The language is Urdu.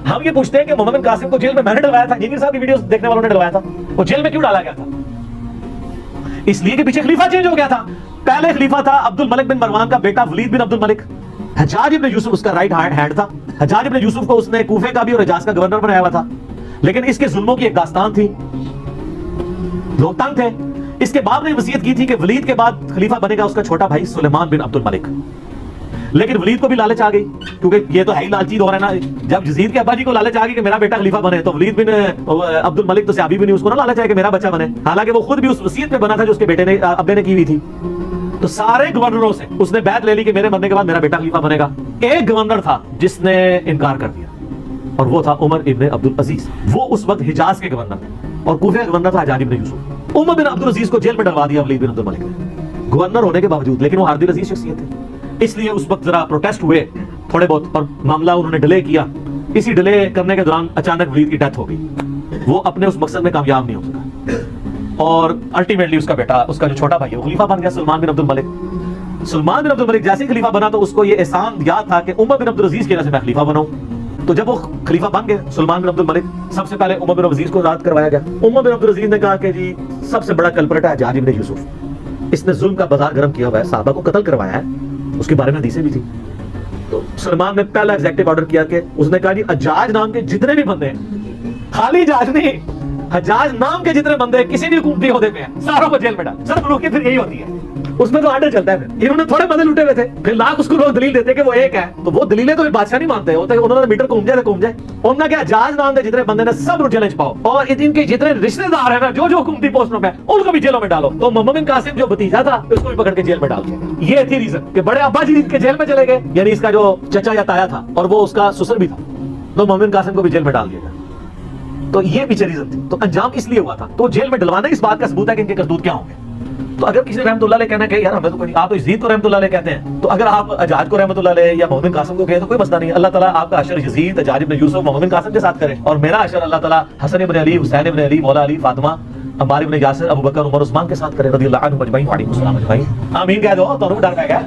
ہم یہ پوچھتے ہیں کہ محمد بن قاسم کو جیل میں نے ڈلوایا تھا، جنگیر صاحب کی ویڈیوز دیکھنے والوں نے ڈلوایا تھا، وہ جیل میں کیوں ڈالا گیا تھا؟ اس لیے کہ پیچھے خلیفہ چینج ہو گیا تھا. پہلے خلیفہ تھا عبد الملک بن مروان کا بیٹا ولید بن عبد الملک. حجاج ابن یوسف اس کا رائٹ ہینڈ تھا. حجاج ابن یوسف کو اس نے کوفے کا بھی اور حجاز کا گورنر بنایا ہوا تھا، لیکن اس کے ظلموں کی ایک داستان تھی، لوگ تنگ تھے. اس کے باپ نے وصیت کی تھی کہ ولید کے بعد خلیفہ بنے گا اس کا چھوٹا بھائی سلیمان بن عبد الملک. لیکن ولید کو بھی لالچ آ گئی، کیونکہ یہ تو ہے ہی لالچی دور ہے نا. جب یزید کے ابا جی کو لالچ آ گئی کہ میرا بیٹا خلیفہ بنے، تو ولید بن عبد الملک تو صحابی بھی نہیں، اس کو نہ لالچ آئے کہ میرا بچہ بنے، حالانکہ وہ خود بھی اس وصیت پہ بنا تھا جو اس کے بیٹے نے ابے نے کی ہوئی تھی. تو سارے گورنروں سے اس نے بیعت لے لی کہ میرے مرنے کے بعد میرا بیٹا خلیفہ بنے گا. ایک گورنر تھا جس نے انکار کر دیا، اور وہ تھا عمر ابن عبد العزیز. وہ اس وقت حجاز کے گورنر تھے اور کوفے کا گورنر تھا حجاج ابن یوسف. عمر بن عبد العزیز کو جیل میں ڈلوا دیا ولید بن عبد الملک نے، گورنر ہونے کے باوجود، لیکن وہ عادل عزیز شخصیت تھے. اس لیے اس وقت ذرا پروٹیسٹ ہوئے تھوڑے بہت، اور معاملہ انہوں نے ڈیلے کیا. اسی ڈیلے کرنے کے دوران اچانک ولید کی ڈیتھ ہو گئی. وہ اپنے اس مقصد میں کامیاب نہیں ہو سکا، اور الٹیمیٹلی اس کا بیٹا، اس کا جو چھوٹا بھائی ہے، وہ خلیفہ بن گیا، سلمان بن عبد الملک. سلمان بن عبد الملک جیسے ہی خلیفہ بنا تو اس کو یہ احسان یاد تھا کہ عمر بن عبد العزیز کی وجہ سے میں خلیفہ بناؤں. تو جب وہ خلیفہ بن گئے سلمان بن عبد الملک، سب سے پہلے عمر بن عبد العزیز کو رات کروایا گیا. عمر بن عبد العزیز نے کہا کہ جی سب سے بڑا کلپریٹ ہے حجاج ابن یوسف، اس نے ظلم کا بازار گرم کیا ہوا ہے، صحابہ کو قتل کروایا ہے، اس کے بارے میں حدیثیں بھی تھی. تو سلمان نے پہلا ایگزیکٹو آرڈر کیا کہ اس نے کہا جی حجاج نام کے جتنے بھی بندے ہیں، خالی حجاج نہیں، حجاج نام کے جتنے بندے کسی بھی حکومتی عہدے پہ ہیں، ساروں کو جیل میں ڈال. سر ملوکیت پھر یہی ہوتی ہے، اس میں تو آرڈر چلتا ہے. پھر انہوں نے تھوڑے بندے لوٹے ہوئے تھے، پھر لاکھ اس کو لوگ دلیل دیتے کہ وہ ایک ہے، تو وہ دلیلیں تو بادشاہ نہیں مانتے ہوتے، انہوں نے میٹر گھوم جائے تو گھوم جائے. انہوں نے کہا حجاج نام کے جتنے بندے نے سب کو جیل چھپاؤ، اور ان کے جتنے رشتہ دار ہیں نا جو حکومتی پوسٹوں پہ ان کو بھی جیلوں میں ڈالو. تو محمد بن قاسم جو بھتیجا تھا اس کو بھی پکڑ کے جیل میں ڈال دیا. یہ تھی ریزن کہ بڑے ابا جی کے جیل میں چلے گئے، یعنی اس کا جو چچا یا تایا تھا اور وہ اس کا سسر بھی تھا، تو محمد بن قاسم کو بھی جیل میں ڈال دیا گیا. تو یہ پیچھے ریزن تھی. تو انجام اس لیے ہوا تھا. تو جیل میں ڈلوانا اس بات کا ثبوت ہے کہ ان کے کرتوت کیا ہوں گے. تو اگر کسی نے رحمت اللہ علیہ کہنا کہ یار ہمیں تو کوئی، آپ تو یزید کو رحمت اللہ علیہ کہتے ہیں، تو اگر آپ حجاج کو رحمت اللہ علیہ یا محمد بن قاسم کو کہے تو کوئی مسئلہ نہیں. اللہ تعالیٰ آپ کا حشر یزید، حجاج بن یوسف، محمد بن قاسم کے ساتھ کرے، اور میرا حشر اللہ تعالیٰ حسن ابن علی، حسین ابن علی، مولا علی، فاطمہ، عمار ابن یاسر، ابو بکر، عمر، عثمان کے ساتھ کرے رضی اللہ عنہم اجمعین. وعلیکم السلام اجمعین. آمین کہہ دو، تو ڈر پہ گیا.